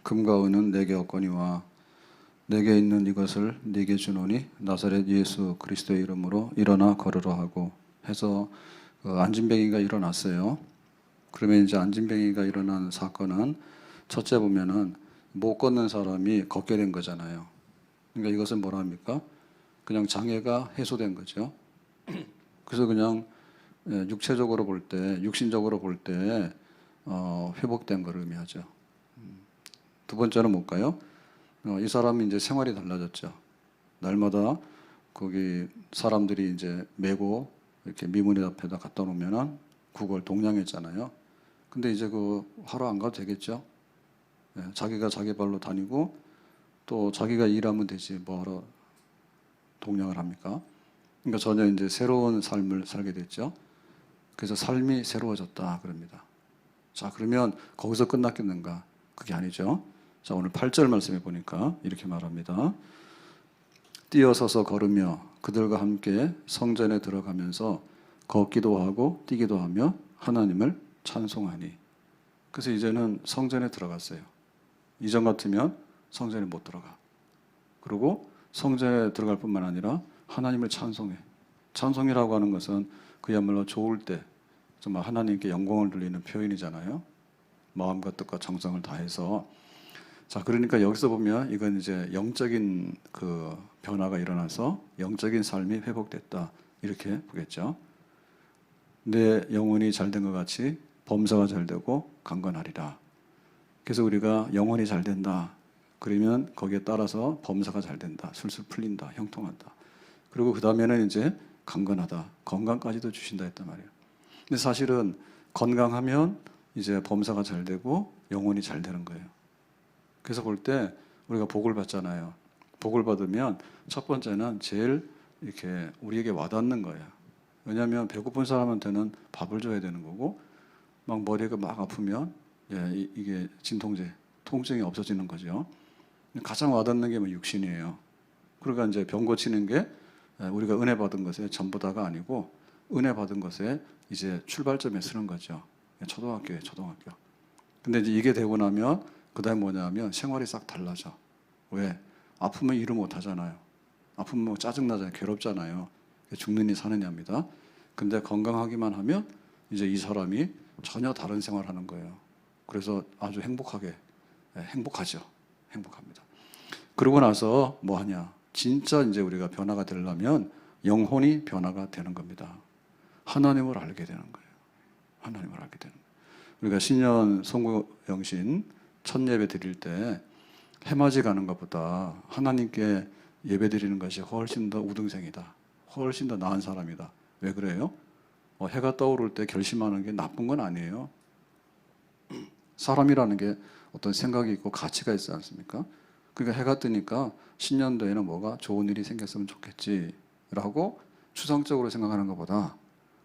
금과 은은 내게 없거니와 내게 있는 이것을 네게 주노니 나사렛 예수 그리스도의 이름으로 일어나 걸으라 하고 해서 안진뱅이가 일어났어요. 그러면 이제 안진뱅이가 일어난 사건은 첫째 보면은 못 걷는 사람이 걷게 된 거잖아요. 그러니까 이것은 뭐라 합니까? 그냥 장애가 해소된 거죠. 그래서 그냥 육체적으로 볼 때, 육신적으로 볼 때 회복된 걸 의미하죠. 두 번째는 뭘까요? 이 사람이 이제 생활이 달라졌죠. 날마다 거기 사람들이 이제 메고 이렇게 미문의 앞에다 갖다 놓으면은 그걸 동냥했잖아요. 근데 이제 그 하러 안 가도 되겠죠. 자기가 자기 발로 다니고 또 자기가 일하면 되지 뭐하러 동냥을 합니까? 그러니까 전혀 이제 새로운 삶을 살게 됐죠. 그래서 삶이 새로워졌다 그럽니다. 자, 그러면 거기서 끝났겠는가? 그게 아니죠. 자, 오늘 8절 말씀해 보니까 이렇게 말합니다. 뛰어서서 걸으며 그들과 함께 성전에 들어가면서 걷기도 하고 뛰기도 하며 하나님을 찬송하니. 그래서 이제는 성전에 들어갔어요. 이전 같으면 성전에 못 들어가. 그리고 성전에 들어갈 뿐만 아니라 하나님을 찬송해. 찬송이라고 하는 것은 그야말로 좋을 때 정말 하나님께 영광을 돌리는 표현이잖아요. 마음과 뜻과 정성을 다해서. 자, 그러니까 여기서 보면 이건 이제 영적인 그 변화가 일어나서 영적인 삶이 회복됐다. 이렇게 보겠죠. 내 영혼이 잘된 것 같이 범사가 잘되고 강건하리라. 그래서 우리가 영혼이 잘된다. 그러면 거기에 따라서 범사가 잘된다. 술술 풀린다. 형통한다. 그리고 그 다음에는 이제 강건하다. 건강까지도 주신다 했단 말이에요. 근데 사실은 건강하면 이제 범사가 잘되고 영혼이 잘되는 거예요. 그래서 볼 때 우리가 복을 받잖아요. 복을 받으면 첫 번째는 제일 이렇게 우리에게 와닿는 거예요. 왜냐하면 배고픈 사람한테는 밥을 줘야 되는 거고 막 머리가 막 아프면 이게 진통제, 통증이 없어지는 거죠. 가장 와닿는 게 뭐 육신이에요. 그러니까 이제 병 고치는 게 우리가 은혜 받은 것의 전부다가 아니고 은혜 받은 것에 이제 출발점에 쓰는 거죠. 초등학교에 초등학교. 근데 이제 이게 되고 나면 그다음에 뭐냐면 생활이 싹 달라져. 왜? 아프면 일을 못 하잖아요. 아프면 뭐 짜증나잖아요. 괴롭잖아요. 죽느니 사느냐입니다. 근데 건강하기만 하면 이제 이 사람이 전혀 다른 생활을 하는 거예요. 그래서 아주 행복하죠. 행복합니다. 그러고 나서 뭐 하냐? 진짜 이제 우리가 변화가 되려면 영혼이 변화가 되는 겁니다. 하나님을 알게 되는 거예요. 하나님을 알게 되는 거예요. 우리가 신년 송구영신 첫 예배 드릴 때 해맞이 가는 것보다 하나님께 예배 드리는 것이 훨씬 더 우등생이다. 훨씬 더 나은 사람이다. 왜 그래요? 해가 떠오를 때 결심하는 게 나쁜 건 아니에요. 사람이라는 게 어떤 생각이 있고 가치가 있지 않습니까? 그러니까 해가 뜨니까 신년도에는 뭐가 좋은 일이 생겼으면 좋겠지라고 추상적으로 생각하는 것보다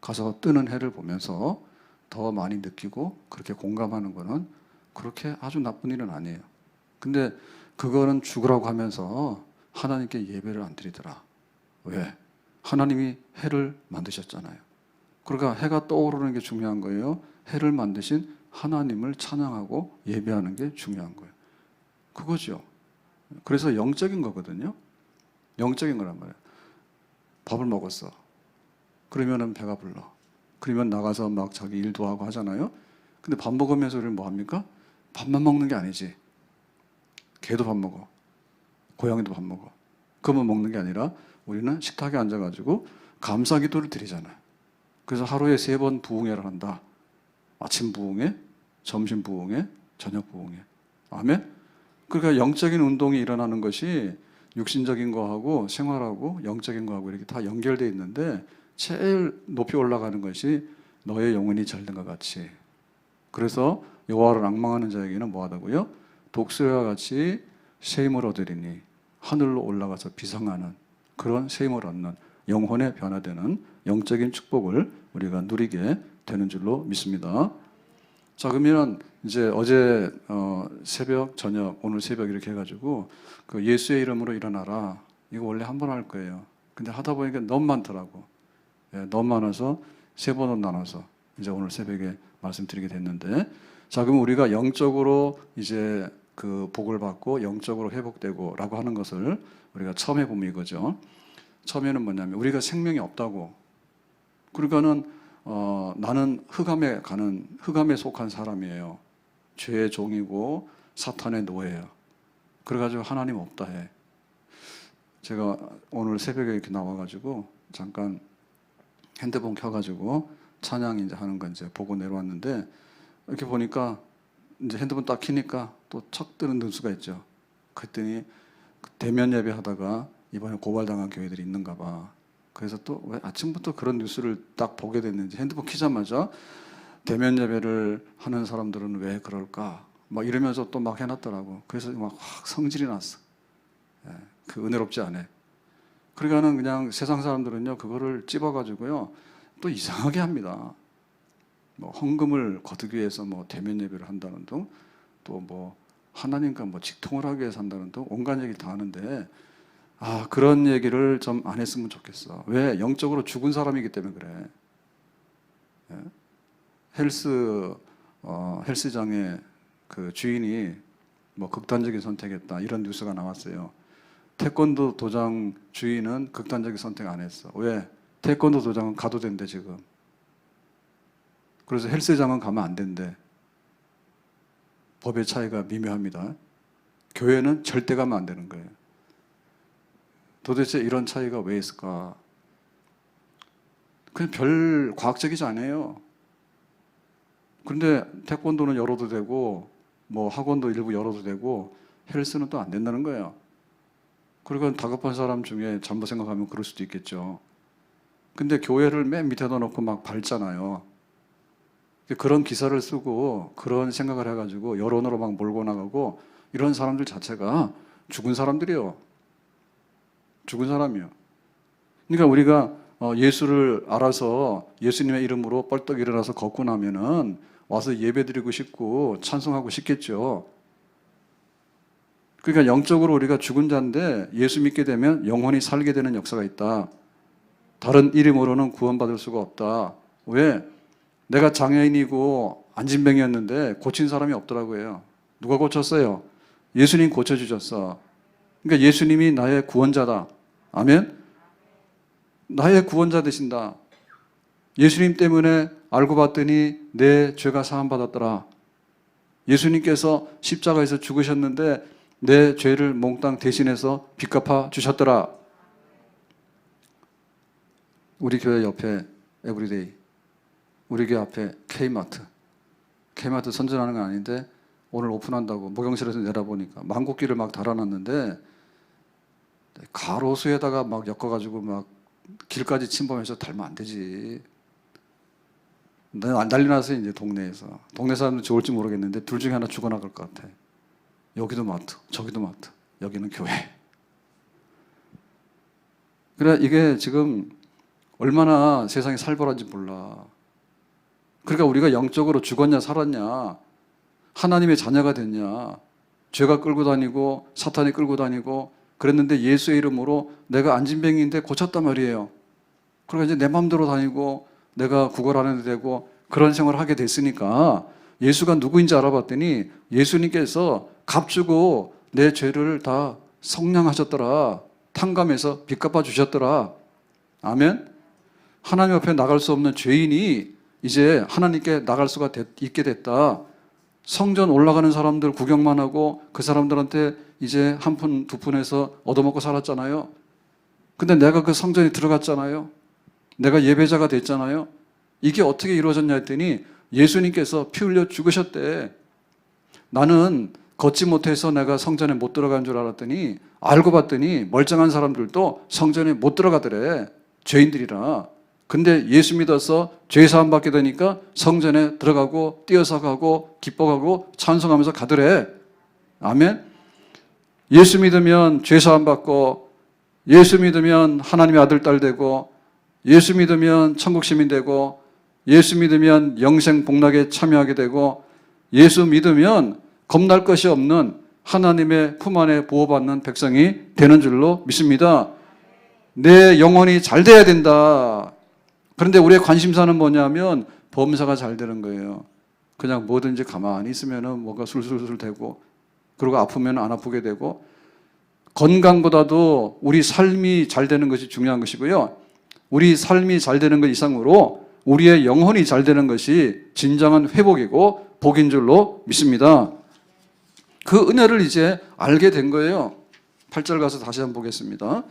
가서 뜨는 해를 보면서 더 많이 느끼고 그렇게 공감하는 거는 그렇게 아주 나쁜 일은 아니에요. 근데 그거는 죽으라고 하면서 하나님께 예배를 안 드리더라. 왜? 하나님이 해를 만드셨잖아요. 그러니까 해가 떠오르는 게 중요한 거예요. 해를 만드신 하나님을 찬양하고 예배하는 게 중요한 거예요. 그거죠. 그래서 영적인 거거든요. 영적인 거란 말이에요. 밥을 먹었어. 그러면은 배가 불러. 그러면 나가서 막 자기 일도 하고 하잖아요. 근데 밥 먹으면서 우리는 뭐 합니까? 밥만 먹는 게 아니지. 개도 밥 먹어. 고양이도 밥 먹어. 그것만 먹는 게 아니라 우리는 식탁에 앉아가지고 감사 기도를 드리잖아요. 그래서 하루에 3번 부흥회를 한다. 아침 부흥회, 점심 부흥회, 저녁 부흥회. 아멘? 그러니까 영적인 운동이 일어나는 것이 육신적인 거하고 생활하고 영적인 거하고 이렇게 다 연결되어 있는데 제일 높이 올라가는 것이 너의 영혼이 잘된 것 같이. 그래서 여호와를 앙망하는 자에게는 뭐하다고요? 독수리와 같이 새 힘을 얻으리니 하늘로 올라가서 비상하는 그런 새 힘을 얻는 영혼의 변화되는 영적인 축복을 우리가 누리게 되는 줄로 믿습니다. 자, 그러면 이제 어제 새벽, 저녁, 오늘 새벽 이렇게 해가지고 그 예수의 이름으로 일어나라. 이거 원래 한 번 할 거예요. 근데 하다 보니까 너무 많더라고. 너무 많아서 3번으로 나눠서 이제 오늘 새벽에 말씀드리게 됐는데, 자, 그럼 우리가 영적으로 이제 그 복을 받고 영적으로 회복되고 라고 하는 것을 우리가 처음 해보면 이거죠. 처음에는 뭐냐면 우리가 생명이 없다고. 그러니까는 나는 흑암에 속한 사람이에요. 죄의 종이고 사탄의 노예예요. 그래가지고 하나님 없다 해. 제가 오늘 새벽에 이렇게 나와가지고 잠깐 핸드폰 켜가지고 찬양 이제 하는 거 이제 보고 내려왔는데 이렇게 보니까 이제 핸드폰 딱 켜니까 또 척 뜨는 뉴스가 있죠. 그랬더니 대면 예배 하다가 이번에 고발당한 교회들이 있는가 봐. 그래서 또 왜 아침부터 그런 뉴스를 딱 보게 됐는지 핸드폰 켜자마자 대면 예배를 하는 사람들은 왜 그럴까? 막 이러면서 또 막 해놨더라고. 그래서 막 확 성질이 났어. 예, 그 은혜롭지 않아. 그러니까는 그냥 세상 사람들은요 그거를 찝어가지고요 또 이상하게 합니다. 뭐 헌금을 거두기 위해서 뭐 대면 예배를 한다는 등, 또 뭐 하나님과 뭐 직통을 하기 위해서 한다는 등 온갖 얘기 다 하는데 그런 얘기를 좀 안 했으면 좋겠어. 왜? 영적으로 죽은 사람이기 때문에 그래. 예? 헬스장의 그 주인이 뭐 극단적인 선택했다 이런 뉴스가 나왔어요. 태권도 도장 주인은 극단적인 선택 안 했어. 왜? 태권도 도장은 가도 된대 지금. 그래서 헬스장은 가면 안 된대. 법의 차이가 미묘합니다. 교회는 절대 가면 안 되는 거예요. 도대체 이런 차이가 왜 있을까? 그냥 별 과학적이지 않아요. 그런데 태권도는 열어도 되고 뭐 학원도 일부 열어도 되고 헬스는 또 안 된다는 거예요. 그러니까 다급한 사람 중에 잘못 생각하면 그럴 수도 있겠죠. 근데 교회를 맨 밑에다 놓고 막 밟잖아요. 그런 기사를 쓰고 그런 생각을 해가지고 여론으로 막 몰고 나가고 이런 사람들 자체가 죽은 사람들이요. 죽은 사람이요. 그러니까 우리가 예수를 알아서 예수님의 이름으로 뻘떡 일어나서 걷고 나면은 와서 예배드리고 싶고 찬송하고 싶겠죠. 그러니까 영적으로 우리가 죽은 자인데 예수 믿게 되면 영혼이 살게 되는 역사가 있다. 다른 이름으로는 구원받을 수가 없다. 왜? 내가 장애인이고 안진뱅이였는데 고친 사람이 없더라고요. 누가 고쳤어요? 예수님 고쳐주셨어. 그러니까 예수님이 나의 구원자다. 아멘? 나의 구원자 되신다. 예수님 때문에 알고 봤더니 내 죄가 사함받았더라. 예수님께서 십자가에서 죽으셨는데 내 죄를 몽땅 대신해서 빚갚아 주셨더라. 우리 교회 옆에 에브리데이, 우리 교회 앞에 K마트 선전하는 건 아닌데 오늘 오픈한다고 목욕실에서 내려보니까 망고끼를 막 달아놨는데 가로수에다가 막 엮어가지고 막 길까지 침범해서 달면 안 되지. 난리 나서 이제 동네 사람들 좋을지 모르겠는데 둘 중에 하나 죽어나갈 것 같아. 여기도 마트, 저기도 마트, 여기는 교회. 그래 이게 지금 얼마나 세상이 살벌한지 몰라. 그러니까 우리가 영적으로 죽었냐 살았냐, 하나님의 자녀가 됐냐, 죄가 끌고 다니고 사탄이 끌고 다니고 그랬는데 예수의 이름으로 내가 안진뱅이인데 고쳤단 말이에요. 그러니까 이제 내 마음대로 다니고 내가 구걸하는 데 되고 그런 생활을 하게 됐으니까 예수가 누구인지 알아봤더니 예수님께서 값주고 내 죄를 다 성량하셨더라. 탕감해서 빚 갚아 주셨더라. 아멘. 하나님 앞에 나갈 수 없는 죄인이 이제 하나님께 나갈 수가 있게 됐다. 성전 올라가는 사람들 구경만 하고 그 사람들한테 이제 한 푼, 두 푼에서 얻어먹고 살았잖아요. 근데 내가 그 성전에 들어갔잖아요. 내가 예배자가 됐잖아요. 이게 어떻게 이루어졌냐 했더니 예수님께서 피 흘려 죽으셨대. 나는 걷지 못해서 내가 성전에 못 들어간 줄 알았더니 알고 봤더니 멀쩡한 사람들도 성전에 못 들어가더래. 죄인들이라. 근데 예수 믿어서 죄 사함 받게 되니까 성전에 들어가고 뛰어서 가고 기뻐가고 찬송하면서 가더래. 아멘. 예수 믿으면 죄 사함 받고, 예수 믿으면 하나님의 아들 딸 되고, 예수 믿으면 천국 시민 되고, 예수 믿으면 영생 복락에 참여하게 되고, 예수 믿으면 겁날 것이 없는 하나님의 품 안에 보호받는 백성이 되는 줄로 믿습니다. 내 영혼이 잘 돼야 된다. 그런데 우리의 관심사는 뭐냐면 범사가 잘 되는 거예요. 그냥 뭐든지 가만히 있으면은 뭐가 술술술 되고, 그리고 아프면 안 아프게 되고, 건강보다도 우리 삶이 잘 되는 것이 중요한 것이고요. 우리 삶이 잘 되는 것 이상으로 우리의 영혼이 잘 되는 것이 진정한 회복이고 복인 줄로 믿습니다. 그 은혜를 이제 알게 된 거예요. 8절 가서 다시 한번 보겠습니다.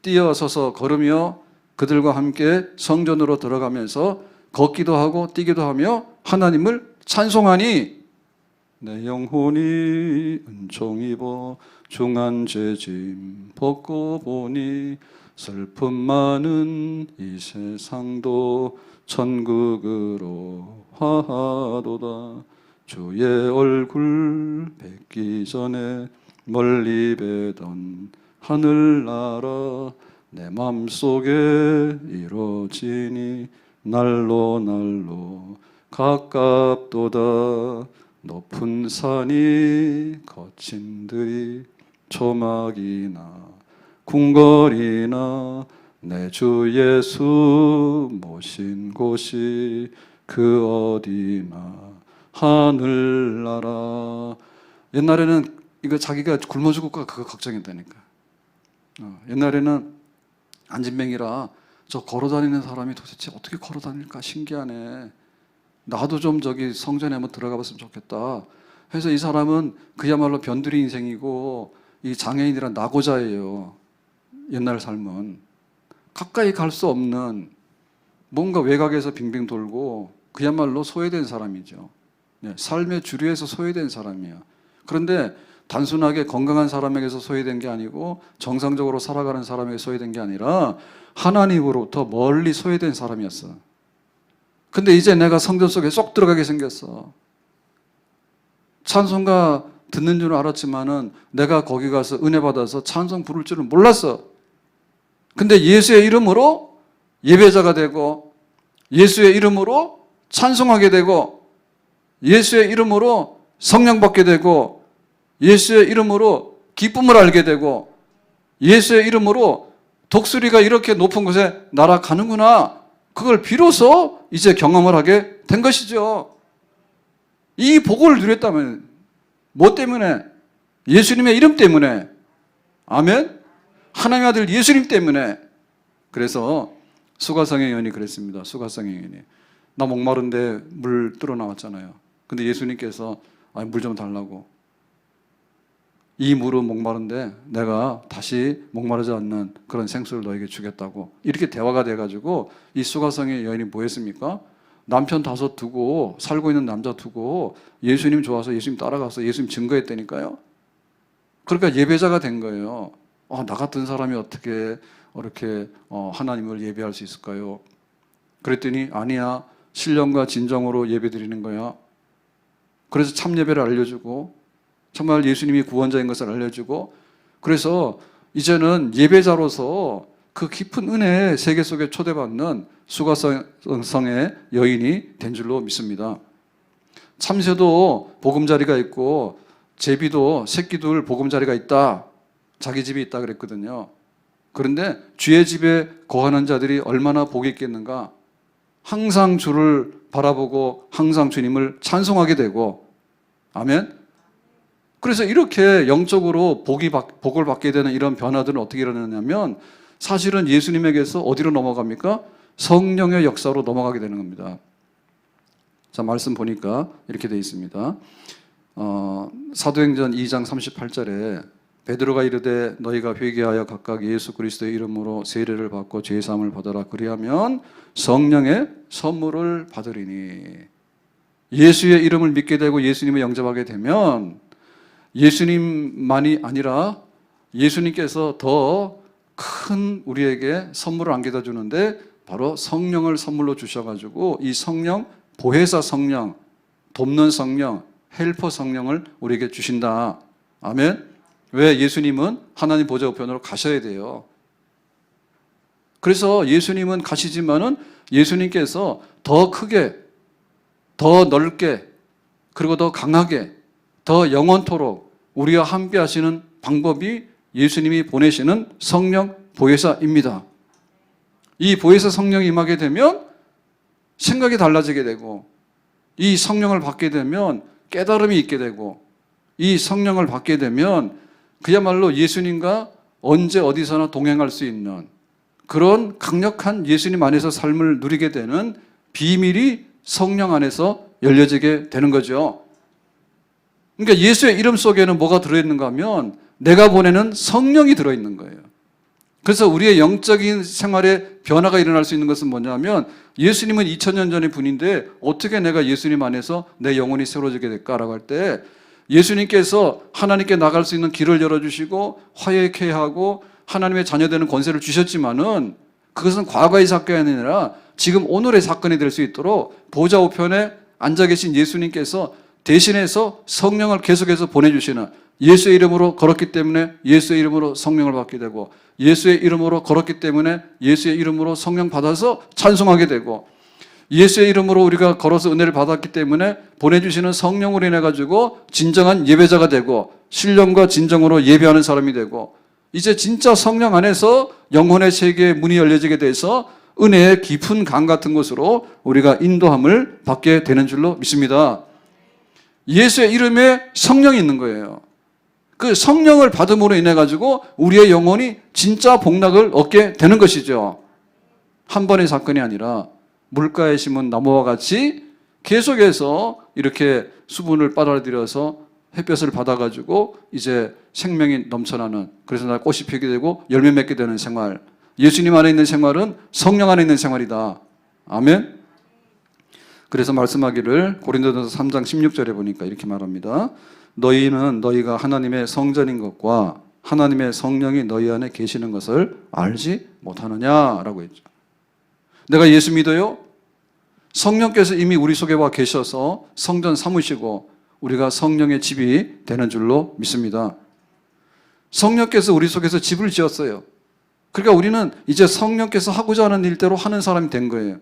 뛰어서서 걸으며 그들과 함께 성전으로 들어가면서 걷기도 하고 뛰기도 하며 하나님을 찬송하니 내 영혼이 은총 입어 중한 죄짐 벗고 보니 슬픔 많은 이 세상도 천국으로 화하도다. 주의 얼굴 뵙기 전에 멀리 뵈던 하늘나라 내 맘속에 이루어지니 날로 날로 가깝도다. 높은 산이 거친 들이 초막이나 궁궐이나 내 주 예수 모신 곳이 그 어디나 하늘나라. 옛날에는 이거 자기가 굶어 죽을까 그거 걱정했다니까. 옛날에는 안진뱅이라 저 걸어다니는 사람이 도대체 어떻게 걸어다닐까 신기하네. 나도 좀 저기 성전에 한번 들어가 봤으면 좋겠다. 그래서 이 사람은 그야말로 변두리 인생이고 이 장애인이란 낙오자예요. 옛날 삶은 가까이 갈 수 없는 뭔가 외곽에서 빙빙 돌고 그야말로 소외된 사람이죠. 삶의 주류에서 소외된 사람이에요. 그런데 단순하게 건강한 사람에게서 소외된 게 아니고 정상적으로 살아가는 사람에게 소외된 게 아니라 하나님으로부터 멀리 소외된 사람이었어. 근데 이제 내가 성전 속에 쏙 들어가게 생겼어. 찬송가 듣는 줄은 알았지만은 내가 거기 가서 은혜 받아서 찬송 부를 줄은 몰랐어. 근데 예수의 이름으로 예배자가 되고 예수의 이름으로 찬송하게 되고 예수의 이름으로 성령 받게 되고 예수의 이름으로 기쁨을 알게 되고 예수의 이름으로 독수리가 이렇게 높은 곳에 날아가는구나. 그걸 비로소 이제 경험을 하게 된 것이죠. 이 복을 누렸다면 뭐 때문에? 예수님의 이름 때문에. 아멘? 하나님의 아들 예수님 때문에. 그래서 수가성의 여인이 그랬습니다. 수가성의 여인이. 나 목마른데 물 뚫어 나왔잖아요. 근데 예수님께서 물 좀 달라고. 이 물은 목마른데 내가 다시 목마르지 않는 그런 생수를 너에게 주겠다고. 이렇게 대화가 돼가지고 이 수가성의 여인이 뭐 했습니까? 남편 5 두고 살고 있는 남자 두고 예수님 좋아서 예수님 따라가서 예수님 증거했다니까요. 그러니까 예배자가 된 거예요. 나 같은 사람이 어떻게 이렇게 하나님을 예배할 수 있을까요? 그랬더니 아니야. 신령과 진정으로 예배드리는 거야. 그래서 참 예배를 알려주고 정말 예수님이 구원자인 것을 알려주고 그래서 이제는 예배자로서 그 깊은 은혜의 세계 속에 초대받는 수가성의 여인이 된 줄로 믿습니다. 참새도 보금자리가 있고 제비도 새끼둘 보금자리가 있다. 자기 집이 있다 그랬거든요. 그런데 주의 집에 거하는 자들이 얼마나 복이 있겠는가. 항상 주를 바라보고 항상 주님을 찬송하게 되고 아멘. 그래서 이렇게 영적으로 복을 받게 되는 이런 변화들은 어떻게 일어나냐면 사실은 예수님에게서 어디로 넘어갑니까? 성령의 역사로 넘어가게 되는 겁니다. 자, 말씀 보니까 이렇게 되어 있습니다. 사도행전 2장 38절에 베드로가 이르되 너희가 회개하여 각각 예수 그리스도의 이름으로 세례를 받고 죄사함을 받아라. 그리하면 성령의 선물을 받으리니. 예수의 이름을 믿게 되고 예수님을 영접하게 되면 예수님만이 아니라 예수님께서 더 큰 우리에게 선물을 안겨다 주는데 바로 성령을 선물로 주셔가지고 이 성령, 보혜사 성령, 돕는 성령, 헬퍼 성령을 우리에게 주신다. 아멘. 왜? 예수님은 하나님 보좌 우편으로 가셔야 돼요. 그래서 예수님은 가시지만은 예수님께서 더 크게, 더 넓게, 그리고 더 강하게, 더 영원토록 우리와 함께 하시는 방법이 예수님이 보내시는 성령 보혜사입니다. 이 보혜사 성령이 임하게 되면 생각이 달라지게 되고 이 성령을 받게 되면 깨달음이 있게 되고 이 성령을 받게 되면 그야말로 예수님과 언제 어디서나 동행할 수 있는 그런 강력한 예수님 안에서 삶을 누리게 되는 비밀이 성령 안에서 열려지게 되는 거죠. 그러니까 예수의 이름 속에는 뭐가 들어있는가 하면 내가 보내는 성령이 들어있는 거예요. 그래서 우리의 영적인 생활에 변화가 일어날 수 있는 것은 뭐냐면 예수님은 2000년 전의 분인데 어떻게 내가 예수님 안에서 내 영혼이 새로워지게 될까라고 할 때 예수님께서 하나님께 나갈 수 있는 길을 열어주시고 화해케 하고 하나님의 자녀되는 권세를 주셨지만은 그것은 과거의 사건이 아니라 지금 오늘의 사건이 될 수 있도록 보좌 우편에 앉아 계신 예수님께서 대신해서 성령을 계속해서 보내주시는 예수의 이름으로 걸었기 때문에 예수의 이름으로 성령을 받게 되고 예수의 이름으로 걸었기 때문에 예수의 이름으로 성령 받아서 찬송하게 되고 예수의 이름으로 우리가 걸어서 은혜를 받았기 때문에 보내주시는 성령으로 인해 가지고 진정한 예배자가 되고 신령과 진정으로 예배하는 사람이 되고 이제 진짜 성령 안에서 영혼의 세계의 문이 열려지게 돼서 은혜의 깊은 강 같은 곳으로 우리가 인도함을 받게 되는 줄로 믿습니다. 예수의 이름에 성령이 있는 거예요. 그 성령을 받음으로 인해 가지고 우리의 영혼이 진짜 복락을 얻게 되는 것이죠. 한 번의 사건이 아니라 물가에 심은 나무와 같이 계속해서 이렇게 수분을 빨아들여서 햇볕을 받아가지고 이제 생명이 넘쳐나는, 그래서 날 꽃이 피게 되고 열매 맺게 되는 생활. 예수님 안에 있는 생활은 성령 안에 있는 생활이다. 아멘. 그래서 말씀하기를 고린도전서 3장 16절에 보니까 이렇게 말합니다. 너희는 너희가 하나님의 성전인 것과 하나님의 성령이 너희 안에 계시는 것을 알지 못하느냐라고 했죠. 내가 예수 믿어요? 성령께서 이미 우리 속에 와 계셔서 성전 삼으시고 우리가 성령의 집이 되는 줄로 믿습니다. 성령께서 우리 속에서 집을 지었어요. 그러니까 우리는 이제 성령께서 하고자 하는 일대로 하는 사람이 된 거예요.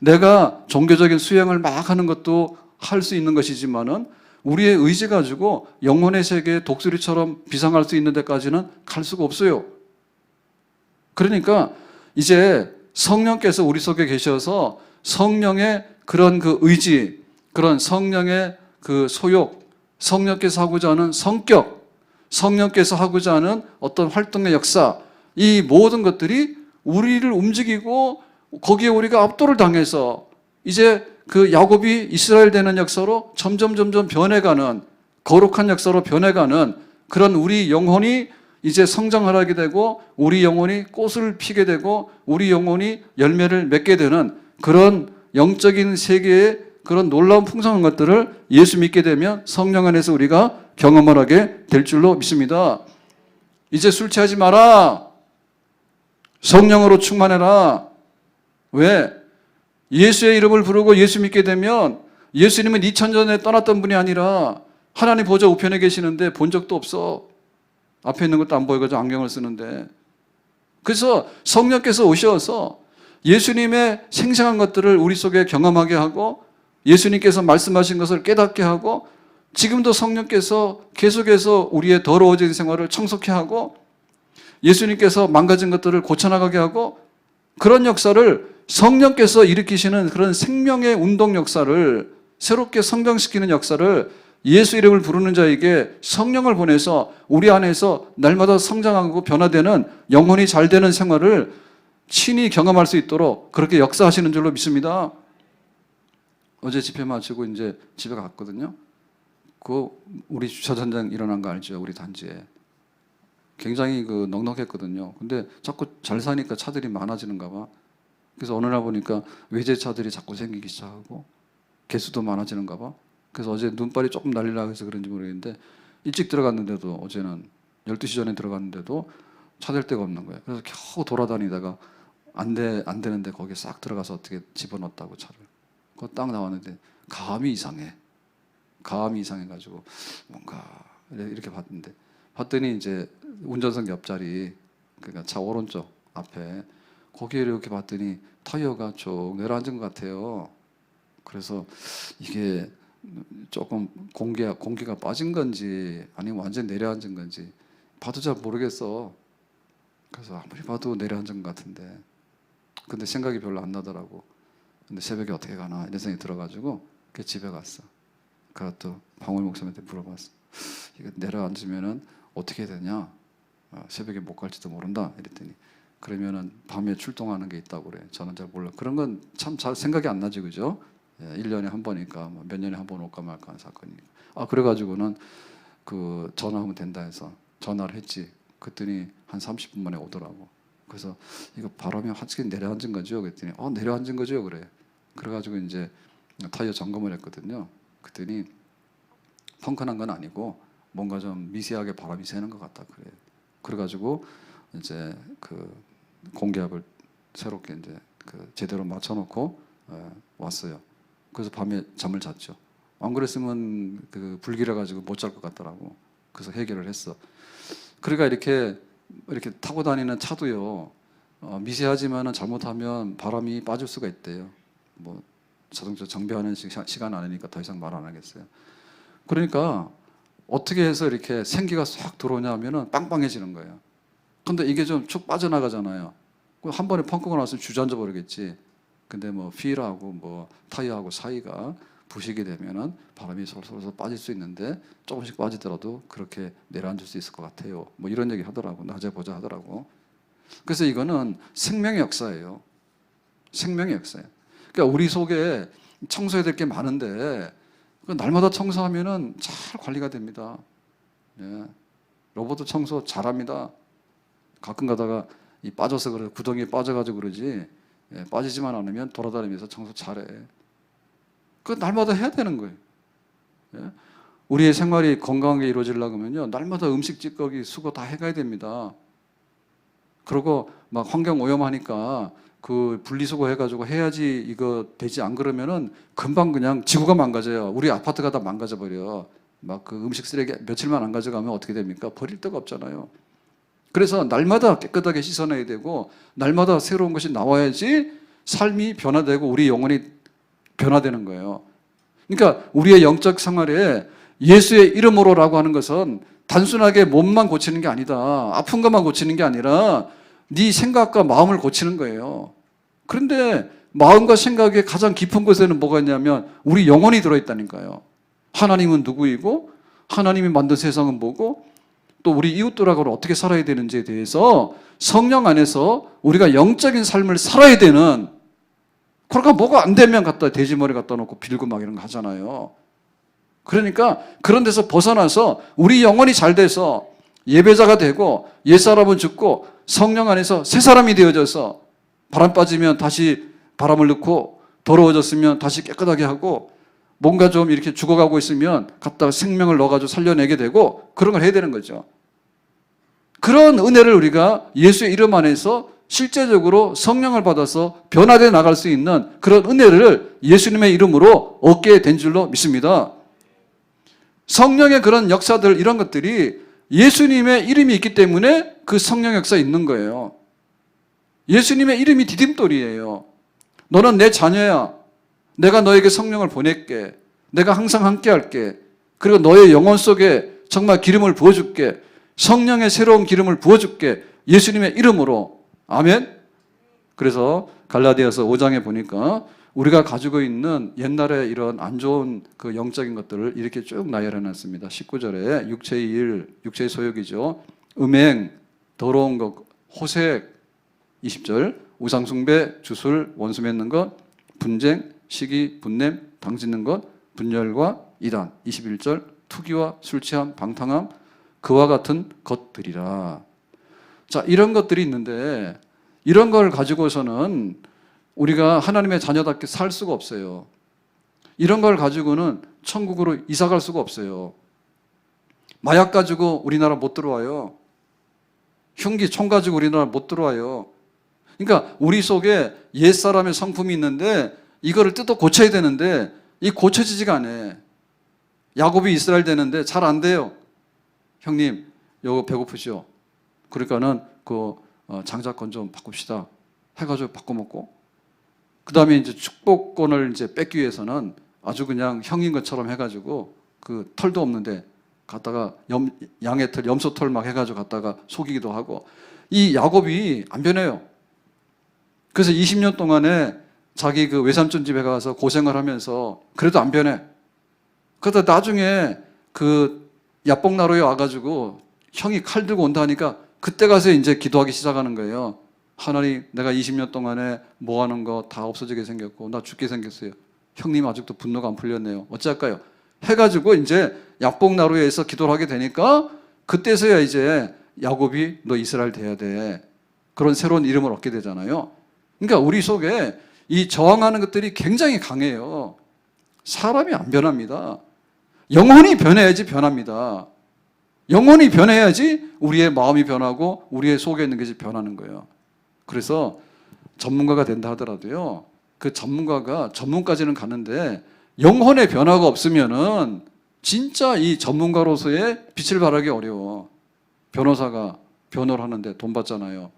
내가 종교적인 수행을 막 하는 것도 할 수 있는 것이지만은 우리의 의지 가지고 영혼의 세계에 독수리처럼 비상할 수 있는 데까지는 갈 수가 없어요. 그러니까 이제 성령께서 우리 속에 계셔서 성령의 그런 그 의지, 그런 성령의 그 소욕, 성령께서 하고자 하는 성격, 성령께서 하고자 하는 어떤 활동의 역사, 이 모든 것들이 우리를 움직이고 거기에 우리가 압도를 당해서 이제 그 야곱이 이스라엘 되는 역사로 점점 변해가는, 거룩한 역사로 변해가는 그런 우리 영혼이 이제 성장하게 되고 우리 영혼이 꽃을 피게 되고 우리 영혼이 열매를 맺게 되는 그런 영적인 세계의 그런 놀라운 풍성한 것들을 예수 믿게 되면 성령 안에서 우리가 경험을 하게 될 줄로 믿습니다. 이제 술 취하지 마라. 성령으로 충만해라. 왜? 예수의 이름을 부르고 예수 믿게 되면 예수님은 2000년 전에 떠났던 분이 아니라 하나님 보좌 우편에 계시는데 본 적도 없어. 앞에 있는 것도 안 보여가지고 안경을 쓰는데. 그래서 성령께서 오셔서 예수님의 생생한 것들을 우리 속에 경험하게 하고 예수님께서 말씀하신 것을 깨닫게 하고 지금도 성령께서 계속해서 우리의 더러워진 생활을 청소케 하고 예수님께서 망가진 것들을 고쳐나가게 하고 그런 역사를 성령께서 일으키시는 그런 생명의 운동 역사를 새롭게 성장시키는 역사를 예수 이름을 부르는 자에게 성령을 보내서 우리 안에서 날마다 성장하고 변화되는 영혼이 잘 되는 생활을 친히 경험할 수 있도록 그렇게 역사하시는 줄로 믿습니다. 어제 집회 마치고 이제 집에 갔거든요. 그 우리 주차장장 일어난 거 알죠? 우리 단지에. 굉장히 그 넉넉했거든요. 근데 자꾸 잘 사니까 차들이 많아지는가 봐. 그래서 어느 날 보니까 외제차들이 자꾸 생기기 시작하고 개수도 많아지는가 봐. 그래서 어제 눈발이 조금 날리려고 해서 그런지 모르겠는데 일찍 들어갔는데도 어제는 12시 전에 들어갔는데도 찾을 데가 없는 거예요. 그래서 겨우 돌아다니다가 안 되는데 거기에 싹 들어가서 어떻게 집어넣었다고 차를. 그거 딱 나왔는데 감이 이상해. 감이 이상해가지고 뭔가 이렇게 봤더니 이제 운전석 옆자리, 그러니까 차 오른쪽 앞에 거기에 이렇게 봤더니 타이어가 쭉 내려앉은 것 같아요. 그래서 이게 조금 공기가 빠진 건지 아니면 완전 내려앉은 건지 봐도 잘 모르겠어. 그래서 아무리 봐도 내려앉은 것 같은데 근데 생각이 별로 안 나더라고. 근데 새벽에 어떻게 가나 이런 생각이 들어가지고 집에 갔어. 그것도 방울 목사님한테 물어봤어. 이거 내려앉으면은 어떻게 되냐? 새벽에 못 갈지도 모른다. 이랬더니 그러면은 밤에 출동하는 게 있다고 그래. 저는 잘 몰라. 그런 건 참 잘 생각이 안 나지, 그죠? 1년에 한 번이니까 뭐 몇 년에 한 번 올까 말까 하는 사건이니까. 그래가지고는 그 전화하면 된다 해서 전화를 했지. 그랬더니 한 30분 만에 오더라고. 그래서 이거 바람이 확실히 내려앉은 거죠? 그랬더니 내려앉은 거죠? 그래. 그래가지고 이제 타이어 점검을 했거든요. 그랬더니 펑크난 건 아니고 뭔가 좀 미세하게 바람이 새는 것 같다 그래. 그래가지고 이제 그 공기압을 새롭게 이제 그 제대로 맞춰놓고 왔어요. 그래서 밤에 잠을 잤죠. 안 그랬으면 그 불길해 가지고 못 잘 것 같더라고. 그래서 해결을 했어. 그러니까 이렇게 타고 다니는 차도요. 미세하지만은 잘못하면 바람이 빠질 수가 있대요. 뭐 자동차 정비하는 시간 아니니까 더 이상 말 안 하겠어요. 그러니까 어떻게 해서 이렇게 생기가 쏙 들어오냐 하면은 빵빵해지는 거예요. 근데 이게 좀 쭉 빠져나가잖아요. 한 번에 펑크가 나왔으면 주저앉아 버리겠지. 근데 뭐 휠하고 뭐 타이어하고 사이가 부식이 되면은 바람이 솔솔 빠질 수 있는데 조금씩 빠지더라도 그렇게 내려앉을 수 있을 것 같아요. 뭐 이런 얘기 하더라고. 낮에 보자 하더라고. 그래서 이거는 생명의 역사예요. 생명의 역사예요. 그러니까 우리 속에 청소해야 될 게 많은데 날마다 청소하면은 잘 관리가 됩니다. 예. 로봇도 청소 잘합니다. 가끔 가다가 빠져서 그래 구덩이에 빠져가지고 그러지. 빠지지만 않으면 돌아다니면서 청소 잘해. 그 날마다 해야 되는 거예요. 예? 우리의 생활이 건강하게 이루어지려면요 날마다 음식 찌꺼기 수거 다 해가야 됩니다. 그리고 막 환경 오염하니까 그 분리수거 해가지고 해야지 이거 되지. 안 그러면은 금방 그냥 지구가 망가져요. 우리 아파트가 다 망가져 버려. 막 그 음식 쓰레기 며칠만 안 가져가면 어떻게 됩니까? 버릴 데가 없잖아요. 그래서 날마다 깨끗하게 씻어내야 되고 날마다 새로운 것이 나와야지 삶이 변화되고 우리 영혼이 변화되는 거예요. 그러니까 우리의 영적 생활에 예수의 이름으로라고 하는 것은 단순하게 몸만 고치는 게 아니다. 아픈 것만 고치는 게 아니라 네 생각과 마음을 고치는 거예요. 그런데 마음과 생각의 가장 깊은 곳에는 뭐가 있냐면 우리 영혼이 들어있다니까요. 하나님은 누구이고 하나님이 만든 세상은 뭐고 또 우리 이웃들하고 어떻게 살아야 되는지에 대해서 성령 안에서 우리가 영적인 삶을 살아야 되는. 그러니까 뭐가 안 되면 갖다 돼지머리 갖다 놓고 빌고 막 이런 거 하잖아요. 그러니까 그런 데서 벗어나서 우리 영혼이 잘 돼서 예배자가 되고 옛사람은 죽고 성령 안에서 새 사람이 되어져서 바람 빠지면 다시 바람을 넣고 더러워졌으면 다시 깨끗하게 하고 뭔가 좀 이렇게 죽어가고 있으면 갖다가 생명을 넣어가지고 살려내게 되고 그런 걸 해야 되는 거죠. 그런 은혜를 우리가 예수의 이름 안에서 실제적으로 성령을 받아서 변화되어 나갈 수 있는 그런 은혜를 예수님의 이름으로 얻게 된 줄로 믿습니다. 성령의 그런 역사들 이런 것들이 예수님의 이름이 있기 때문에 그 성령 역사에 있는 거예요. 예수님의 이름이 디딤돌이에요. 너는 내 자녀야. 내가 너에게 성령을 보낼게. 내가 항상 함께 할게. 그리고 너의 영혼 속에 정말 기름을 부어줄게. 성령의 새로운 기름을 부어줄게. 예수님의 이름으로. 아멘. 그래서 갈라디아서 5장에 보니까 우리가 가지고 있는 옛날에 이런 안 좋은 그 영적인 것들을 이렇게 쭉 나열해 놨습니다. 19절에 육체의 일, 육체의 소욕이죠. 음행, 더러운 것, 호색. 20절 우상숭배, 주술, 원수 맺는 것, 분쟁, 시기, 분냄, 당짓는 것, 분열과 이단. 21절 투기와 술취함, 방탕함, 그와 같은 것들이라. 자, 이런 것들이 있는데 이런 걸 가지고서는 우리가 하나님의 자녀답게 살 수가 없어요. 이런 걸 가지고는 천국으로 이사 갈 수가 없어요. 마약 가지고 우리나라 못 들어와요. 흉기, 총 가지고 우리나라 못 들어와요. 그러니까 우리 속에 옛사람의 성품이 있는데 이거를 뜯어 고쳐야 되는데 이 고쳐지지가 않아요. 야곱이 이스라엘 되는데 잘 안 돼요. 형님, 이거 배고프죠? 그러니까는 그 장자권 좀 바꿉시다. 해가지고 바꿔먹고 그 다음에 이제 축복권을 이제 뺏기 위해서는 아주 그냥 형인 것처럼 해가지고 그 털도 없는데 갖다가 양의 털, 염소 털 막 해가지고 갖다가 속이기도 하고. 이 야곱이 안 변해요. 그래서 20년 동안에 자기 그 외삼촌 집에 가서 고생을 하면서 그래도 안 변해. 그러다 나중에 그 야뽕나루에 와가지고 형이 칼 들고 온다 하니까 그때 가서 이제 기도하기 시작하는 거예요. 하나님, 내가 20년 동안에 모아놓은 거 다 없어지게 생겼고 나 죽게 생겼어요. 형님 아직도 분노가 안 풀렸네요. 어찌할까요? 해가지고 이제 야뽕나루에서 기도를 하게 되니까 그때서야 이제 야곱이 너 이스라엘 돼야 돼. 그런 새로운 이름을 얻게 되잖아요. 그러니까 우리 속에 이 저항하는 것들이 굉장히 강해요. 사람이 안 변합니다. 영혼이 변해야지 변합니다. 영혼이 변해야지 우리의 마음이 변하고 우리의 속에 있는 것이 변하는 거예요. 그래서 전문가가 된다 하더라도요, 그 전문가가 전문까지는 가는데 영혼의 변화가 없으면은 진짜 이 전문가로서의 빛을 발하기 어려워. 변호사가 변호를 하는데 돈 받잖아요.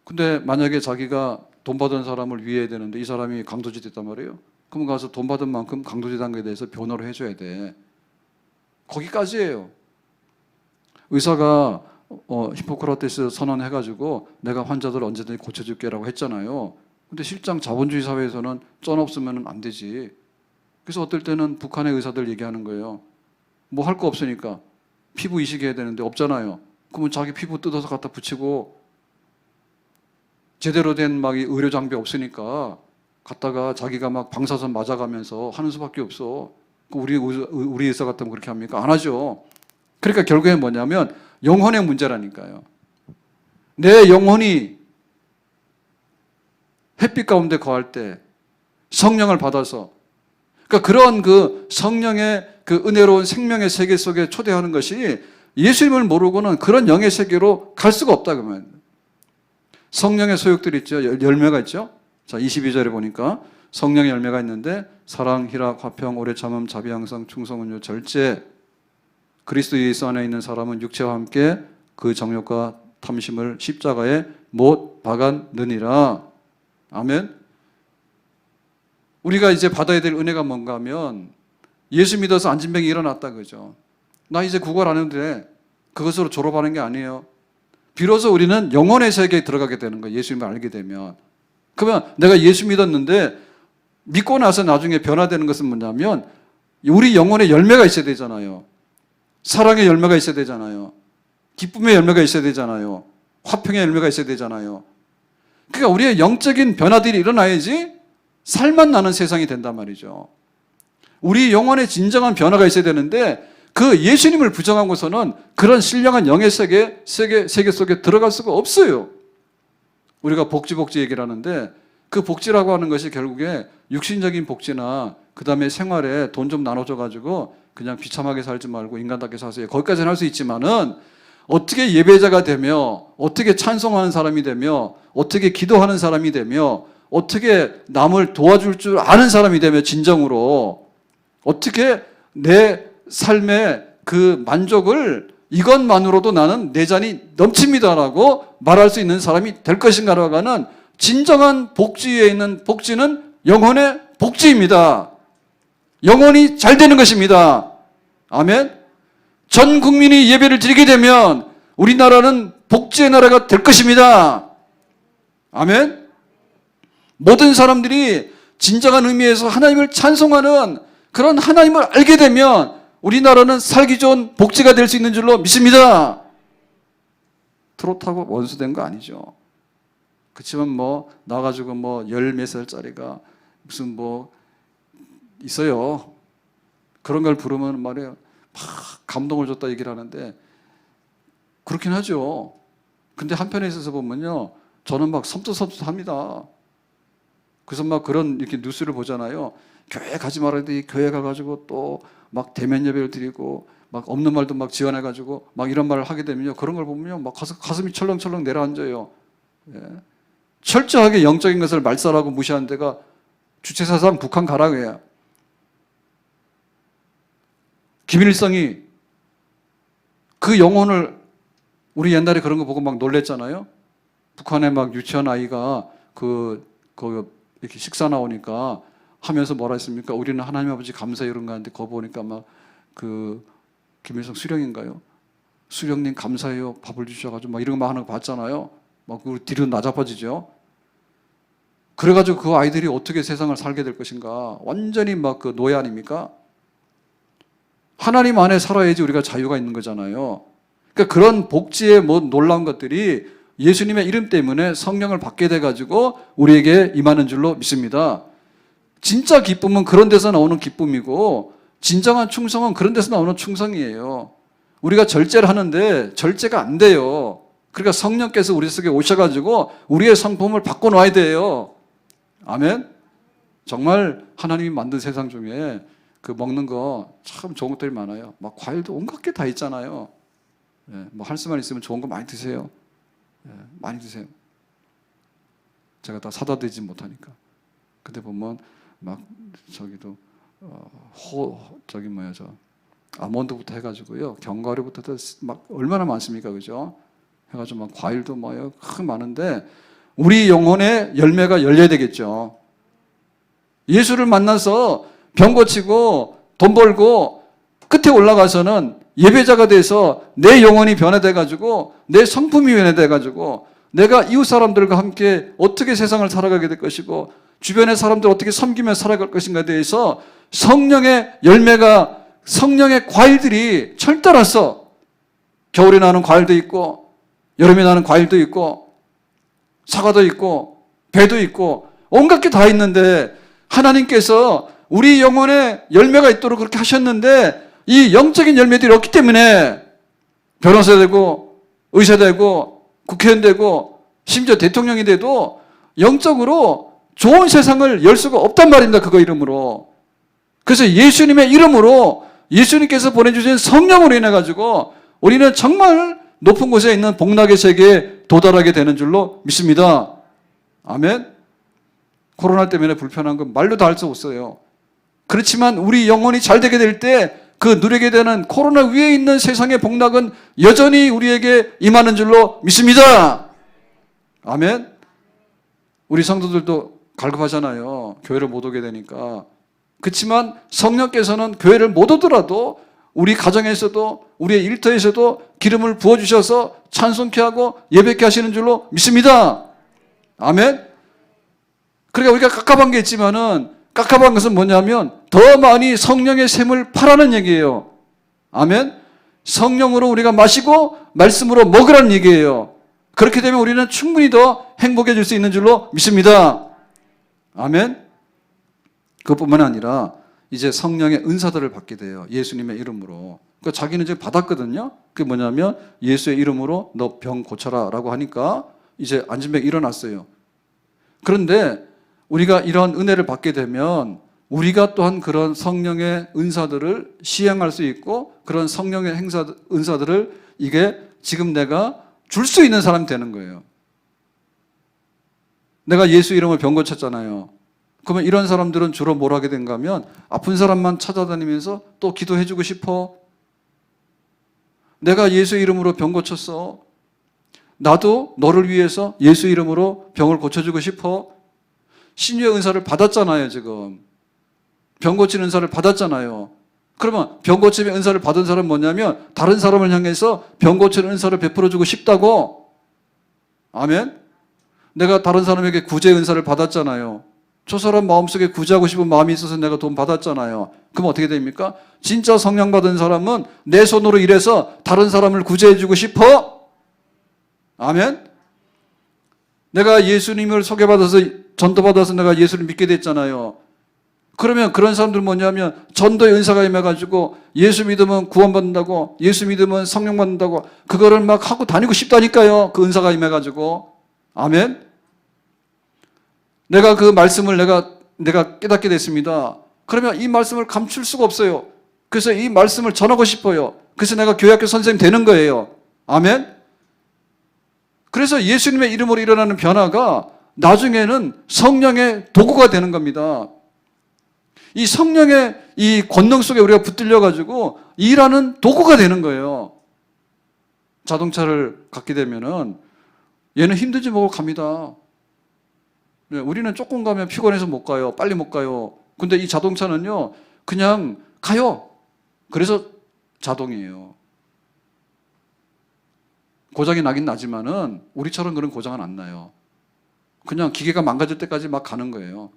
근데 만약에 자기가 돈 받은 사람을 위해야 되는데 이 사람이 강도짓 했단 말이에요. 그럼 가서 돈 받은 만큼 강도짓 한 거에 대해서 변호를 해줘야 돼. 거기까지예요. 의사가 히포크라테스 선언해가지고 내가 환자들 언제든지 고쳐줄게라고 했잖아요. 근데 실장 자본주의 사회에서는 쩐 없으면 안 되지. 그래서 어떨 때는 북한의 의사들 얘기하는 거예요. 뭐 할 거 없으니까 피부 이식해야 되는데 없잖아요. 그러면 자기 피부 뜯어서 갖다 붙이고 제대로 된 막 의료 장비 없으니까 갔다가 자기가 막 방사선 맞아가면서 하는 수밖에 없어. 우리 의사 같으면 그렇게 합니까? 안 하죠. 그러니까 결국엔 뭐냐면 영혼의 문제라니까요. 내 영혼이 햇빛 가운데 거할 때 성령을 받아서, 그러니까 그런 그 성령의 그 은혜로운 생명의 세계 속에 초대하는 것이 예수님을 모르고는 그런 영의 세계로 갈 수가 없다 그러면. 성령의 소욕들이 있죠. 열매가 있죠. 자, 22절에 보니까 성령의 열매가 있는데 사랑, 희락, 화평, 오래 참음, 자비, 양성, 충성, 온유, 절제. 그리스도 예수 안에 있는 사람은 육체와 함께 그 정욕과 탐심을 십자가에 못 박았느니라. 아멘. 우리가 이제 받아야 될 은혜가 뭔가 하면 예수 믿어서 안진병이 일어났다 그죠. 나 이제 구걸 안 해도 돼. 그것으로 졸업하는 게 아니에요. 비로소 우리는 영혼의 세계에 들어가게 되는 거예요. 예수님을 알게 되면. 그러면 내가 예수 믿었는데 믿고 나서 나중에 변화되는 것은 뭐냐면 우리 영혼의 열매가 있어야 되잖아요. 사랑의 열매가 있어야 되잖아요. 기쁨의 열매가 있어야 되잖아요. 화평의 열매가 있어야 되잖아요. 그러니까 우리의 영적인 변화들이 일어나야지 살만 나는 세상이 된단 말이죠. 우리 영혼의 진정한 변화가 있어야 되는데 그 예수님을 부정하고서는 그런 신령한 영의 세계 속에 들어갈 수가 없어요. 우리가 복지 얘기를 하는데 그 복지라고 하는 것이 결국에 육신적인 복지나 그 다음에 생활에 돈 좀 나눠줘 가지고 그냥 비참하게 살지 말고 인간답게 사세요. 거기까지는 할 수 있지만은 어떻게 예배자가 되며 어떻게 찬송하는 사람이 되며 어떻게 기도하는 사람이 되며 어떻게 남을 도와줄 줄 아는 사람이 되며 진정으로 어떻게 내 삶의 그 만족을 이것만으로도 나는 내 잔이 넘칩니다라고 말할 수 있는 사람이 될 것인가라고 하는 진정한 복지에 있는 복지는 영혼의 복지입니다. 영혼이 잘 되는 것입니다. 아멘. 전 국민이 예배를 드리게 되면 우리나라는 복지의 나라가 될 것입니다. 아멘. 모든 사람들이 진정한 의미에서 하나님을 찬송하는 그런 하나님을 알게 되면 우리나라는 살기 좋은 복지가 될 수 있는 줄로 믿습니다. 트롯하고 원수된 거 아니죠. 그렇지만 뭐 나가지고 뭐 열 몇 살짜리가 무슨 뭐 있어요. 그런 걸 부르면 말이에요. 막 감동을 줬다 얘기를 하는데 그렇긴 하죠. 근데 한편에 있어서 보면요. 저는 막 섬찟합니다. 그래서 막 그런 이렇게 뉴스를 보잖아요. 교회 가지 말아야 돼. 교회 가가지고 또 막 대면 예배를 드리고 막 없는 말도 막 지어내가지고 막 이런 말을 하게 되면요. 그런 걸 보면요. 막 가슴이 철렁철렁 내려앉아요. 예. 철저하게 영적인 것을 말살하고 무시하는 데가 주체사상 북한 가라고 해요. 김일성이 그 영혼을 우리 옛날에 그런 거 보고 막 놀랬잖아요. 북한에 막 유치원 아이가 이렇게 식사 나오니까 하면서 뭐라 했습니까? 우리는 하나님 아버지 감사해 이런 거 하는데 거 보니까 막 김일성 수령인가요? 수령님 감사해요. 밥을 주셔가지고 막 이런 거 막 하는 거 봤잖아요. 막 뒤로 나자빠지죠. 그래가지고 그 아이들이 어떻게 세상을 살게 될 것인가? 완전히 막 그 노예 아닙니까? 하나님 안에 살아야지 우리가 자유가 있는 거잖아요. 그러니까 그런 복지의 뭐 놀라운 것들이 예수님의 이름 때문에 성령을 받게 돼가지고 우리에게 임하는 줄로 믿습니다. 진짜 기쁨은 그런 데서 나오는 기쁨이고 진정한 충성은 그런 데서 나오는 충성이에요. 우리가 절제를 하는데 절제가 안 돼요. 그러니까 성령께서 우리 속에 오셔가지고 우리의 성품을 바꿔놔야 돼요. 아멘? 정말 하나님이 만든 세상 중에 그 먹는 거 참 좋은 것들이 많아요. 막 과일도 온갖 게 다 있잖아요. 예, 뭐 할 수만 있으면 좋은 거 많이 드세요. 예, 많이 드세요. 제가 다 사다 드리지 못하니까. 근데 보면 막 저기도 아몬드부터 해가지고요, 견과류부터 막 얼마나 많습니까, 그죠? 해가지고 막 과일도 뭐요, 많은데 우리 영혼의 열매가 열려야 되겠죠. 예수를 만나서 병 고치고 돈 벌고 끝에 올라가서는 예배자가 돼서 내 영혼이 변화돼가지고 내 성품이 변화돼가지고 내가 이웃 사람들과 함께 어떻게 세상을 살아가게 될 것이고 주변의 사람들 어떻게 섬기며 살아갈 것인가에 대해서 성령의 열매가, 성령의 과일들이 철따라서, 겨울에 나는 과일도 있고 여름에 나는 과일도 있고 사과도 있고 배도 있고 온갖 게 다 있는데 하나님께서 우리 영혼에 열매가 있도록 그렇게 하셨는데 이 영적인 열매들이 없기 때문에 변호사 되고 의사 되고 국회의원 되고 심지어 대통령이 돼도 영적으로 좋은 세상을 열 수가 없단 말입니다. 그거 이름으로. 그래서 예수님의 이름으로, 예수님께서 보내주신 성령으로 인해 가지고 우리는 정말 높은 곳에 있는 복락의 세계에 도달하게 되는 줄로 믿습니다. 아멘. 코로나 때문에 불편한 건 말로 다 할 수 없어요. 그렇지만 우리 영혼이 잘 되게 될 때 그 누리게 되는 코로나 위에 있는 세상의 복락은 여전히 우리에게 임하는 줄로 믿습니다. 아멘. 우리 성도들도 갈급하잖아요. 교회를 못 오게 되니까. 그렇지만 성령께서는 교회를 못 오더라도 우리 가정에서도 우리의 일터에서도 기름을 부어주셔서 찬송케 하고 예배케 하시는 줄로 믿습니다. 아멘. 그러니까 우리가 깝깝한 게 있지만은, 깝깝한 것은 뭐냐면 더 많이 성령의 샘을 파라는 얘기예요. 아멘. 성령으로 우리가 마시고 말씀으로 먹으라는 얘기예요. 그렇게 되면 우리는 충분히 더 행복해질 수 있는 줄로 믿습니다. 아멘. 그것뿐만 아니라 이제 성령의 은사들을 받게 돼요. 예수님의 이름으로. 그러니까 자기는 이제 받았거든요. 그게 뭐냐면 예수의 이름으로 너 병 고쳐라 라고 하니까 이제 안진병이 일어났어요. 그런데 우리가 이런 은혜를 받게 되면 우리가 또한 그런 성령의 은사들을 시행할 수 있고 그런 성령의 은사들을 이게 지금 내가 줄 수 있는 사람이 되는 거예요. 내가 예수 이름으로 병 고쳤잖아요. 그러면 이런 사람들은 주로 뭘 하게 된가 하면 아픈 사람만 찾아다니면서 또 기도해주고 싶어. 내가 예수 이름으로 병 고쳤어. 나도 너를 위해서 예수 이름으로 병을 고쳐주고 싶어. 신유의 은사를 받았잖아요, 지금. 병 고치는 은사를 받았잖아요. 그러면 병 고침의 은사를 받은 사람은 뭐냐면 다른 사람을 향해서 병 고치는 은사를 베풀어주고 싶다고. 아멘. 내가 다른 사람에게 구제 은사를 받았잖아요. 저 사람 마음속에 구제하고 싶은 마음이 있어서 내가 돈 받았잖아요. 그럼 어떻게 됩니까? 진짜 성령 받은 사람은 내 손으로 일해서 다른 사람을 구제해주고 싶어. 아멘. 내가 예수님을 소개받아서 전도받아서 내가 예수를 믿게 됐잖아요. 그러면 그런 사람들은 뭐냐면 전도의 은사가 임해가지고 예수 믿으면 구원받는다고, 예수 믿으면 성령 받는다고 그거를 막 하고 다니고 싶다니까요. 그 은사가 임해가지고. 아멘. 내가 그 말씀을 내가 깨닫게 됐습니다. 그러면 이 말씀을 감출 수가 없어요. 그래서 이 말씀을 전하고 싶어요. 그래서 내가 교회학교 선생님 되는 거예요. 아멘. 그래서 예수님의 이름으로 일어나는 변화가 나중에는 성령의 도구가 되는 겁니다. 이 성령의 이 권능 속에 우리가 붙들려가지고 일하는 도구가 되는 거예요. 자동차를 갖게 되면은 얘는 힘든지 모르고 갑니다. 우리는 조금 가면 피곤해서 못 가요. 빨리 못 가요. 근데 이 자동차는요, 그냥 가요. 그래서 자동이에요. 고장이 나긴 나지만은 우리처럼 그런 고장은 안 나요. 그냥 기계가 망가질 때까지 막 가는 거예요.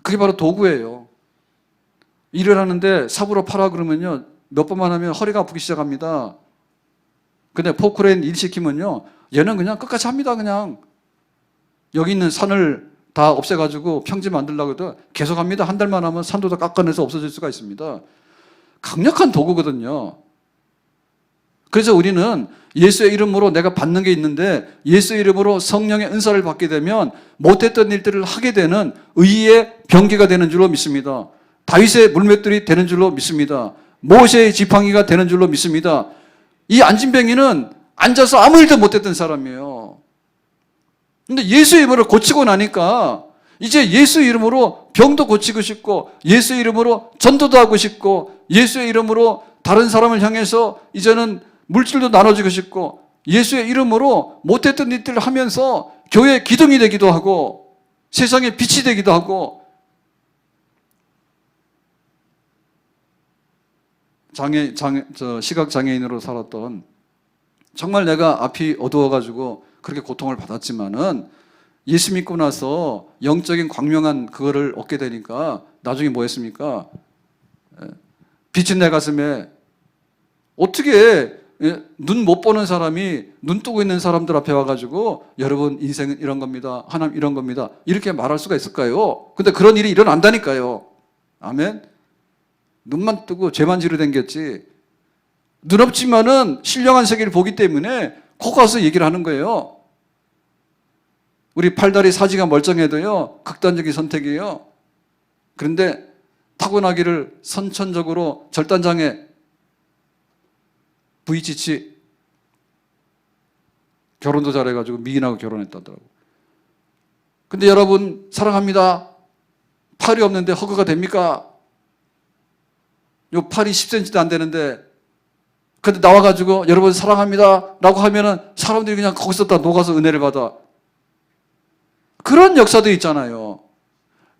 그게 바로 도구예요. 일을 하는데 삽으로 파라 그러면요, 몇 번만 하면 허리가 아프기 시작합니다. 근데 포크레인 일 시키면요, 얘는 그냥 끝까지 합니다. 그냥 여기 있는 산을 다 없애가지고 평지 만들려고 해도 계속 합니다. 한 달만 하면 산도 다 깎아내서 없어질 수가 있습니다. 강력한 도구거든요. 그래서 우리는 예수의 이름으로 내가 받는 게 있는데, 예수의 이름으로 성령의 은사를 받게 되면 못했던 일들을 하게 되는 의의 병기가 되는 줄로 믿습니다. 다윗의 물맷돌이 되는 줄로 믿습니다. 모세의 지팡이가 되는 줄로 믿습니다. 이 안진뱅이는 앉아서 아무 일도 못했던 사람이에요. 근데 예수의 이름으로 고치고 나니까 이제 예수 이름으로 병도 고치고 싶고, 예수 이름으로 전도도 하고 싶고, 예수의 이름으로 다른 사람을 향해서 이제는 물질도 나눠주고 싶고, 예수의 이름으로 못했던 일들을 하면서 교회의 기둥이 되기도 하고 세상의 빛이 되기도 하고, 시각장애인으로 살았던, 정말 내가 앞이 어두워가지고 그렇게 고통을 받았지만은 예수 믿고 나서 영적인 광명한 그거를 얻게 되니까 나중에 뭐 했습니까? 빛은 내 가슴에. 어떻게 눈 못 보는 사람이 눈 뜨고 있는 사람들 앞에 와가지고 여러분 인생은 이런 겁니다, 하나님 이런 겁니다, 이렇게 말할 수가 있을까요? 근데 그런 일이 일어난다니까요. 아멘. 눈만 뜨고 죄만 지르댕겼지, 눈 없지만은 신령한 세계를 보기 때문에 코 가서 얘기를 하는 거예요. 우리 팔다리 사지가 멀쩡해도요, 극단적인 선택이에요. 그런데 타고나기를 선천적으로 절단장애, V치치, 결혼도 잘해가지고 미인하고 결혼했다더라고. 근데 여러분 사랑합니다, 팔이 없는데 허그가 됩니까? 요 팔이 10cm도 안 되는데, 근데 나와가지고 여러분 사랑합니다 라고 하면은 사람들이 그냥 거기서 다 녹아서 은혜를 받아. 그런 역사도 있잖아요.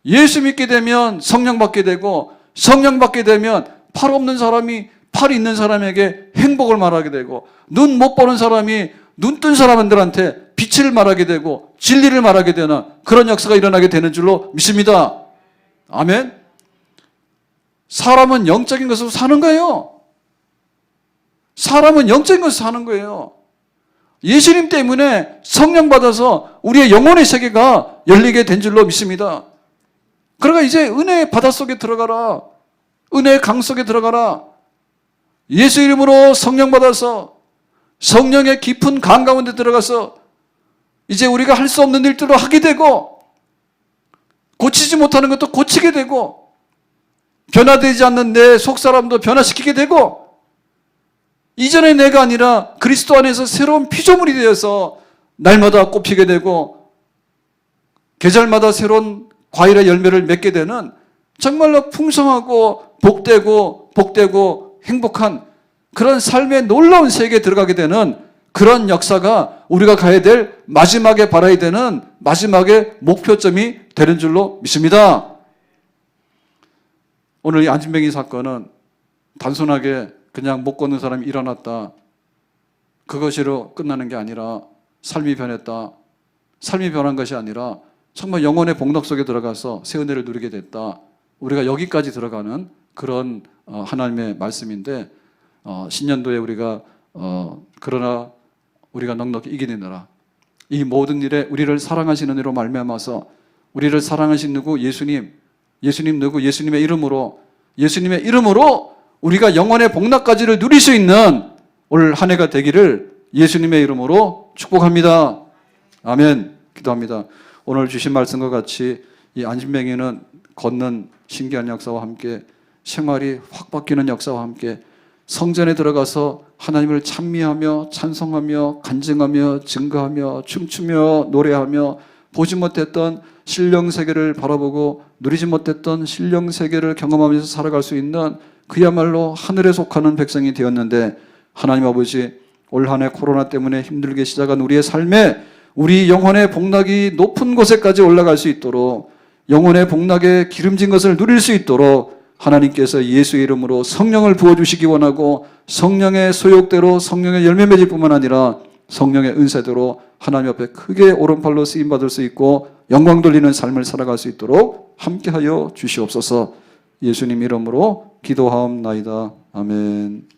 예수 믿게 되면 성령 받게 되고, 성령 받게 되면 팔 없는 사람이 팔이 있는 사람에게 행복을 말하게 되고, 눈 못 보는 사람이 눈 뜬 사람들한테 빛을 말하게 되고 진리를 말하게 되는 그런 역사가 일어나게 되는 줄로 믿습니다. 아멘. 사람은 영적인 것으로 사는 거예요. 사람은 영적인 것으로 사는 거예요. 예수님 때문에 성령 받아서 우리의 영혼의 세계가 열리게 된 줄로 믿습니다. 그러니까 이제 은혜의 바다 속에 들어가라. 은혜의 강 속에 들어가라. 예수 이름으로 성령 받아서 성령의 깊은 강 가운데 들어가서 이제 우리가 할 수 없는 일들을 하게 되고, 고치지 못하는 것도 고치게 되고, 변화되지 않는 내 속사람도 변화시키게 되고, 이전의 내가 아니라 그리스도 안에서 새로운 피조물이 되어서 날마다 꽃피게 되고 계절마다 새로운 과일의 열매를 맺게 되는 정말로 풍성하고 복되고 행복한 그런 삶의 놀라운 세계에 들어가게 되는 그런 역사가 우리가 가야 될, 마지막에 바라야 되는 마지막의 목표점이 되는 줄로 믿습니다. 오늘 이 안진뱅이 사건은 단순하게 그냥 못 걷는 사람이 일어났다, 그것으로 끝나는 게 아니라 삶이 변했다, 삶이 변한 것이 아니라 정말 영혼의 복락 속에 들어가서 새 은혜를 누리게 됐다. 우리가 여기까지 들어가는 그런 하나님의 말씀인데, 신년도에 우리가 그러나 우리가 넉넉히 이기느니라, 이 모든 일에 우리를 사랑하시는 이로 말미암아서, 우리를 사랑하신 누구? 예수님 누구? 예수님의 이름으로 우리가 영혼의 복락까지를 누릴 수 있는 올 한 해가 되기를 예수님의 이름으로 축복합니다. 아멘. 기도합니다. 오늘 주신 말씀과 같이 이 안진뱅이는 걷는 신기한 역사와 함께, 생활이 확 바뀌는 역사와 함께 성전에 들어가서 하나님을 찬미하며 찬송하며 간증하며 증거하며 춤추며 노래하며 보지 못했던 신령세계를 바라보고 누리지 못했던 신령세계를 경험하면서 살아갈 수 있는 그야말로 하늘에 속하는 백성이 되었는데, 하나님 아버지, 올 한 해 코로나 때문에 힘들게 시작한 우리의 삶에 우리 영혼의 복락이 높은 곳에까지 올라갈 수 있도록, 영혼의 복락에 기름진 것을 누릴 수 있도록 하나님께서 예수의 이름으로 성령을 부어주시기 원하고, 성령의 소욕대로 성령의 열매 맺을 뿐만 아니라 성령의 은사대로 하나님 앞에 크게 오른팔로 쓰임받을 수 있고 영광 돌리는 삶을 살아갈 수 있도록 함께하여 주시옵소서. 예수님 이름으로 기도하옵나이다. 아멘.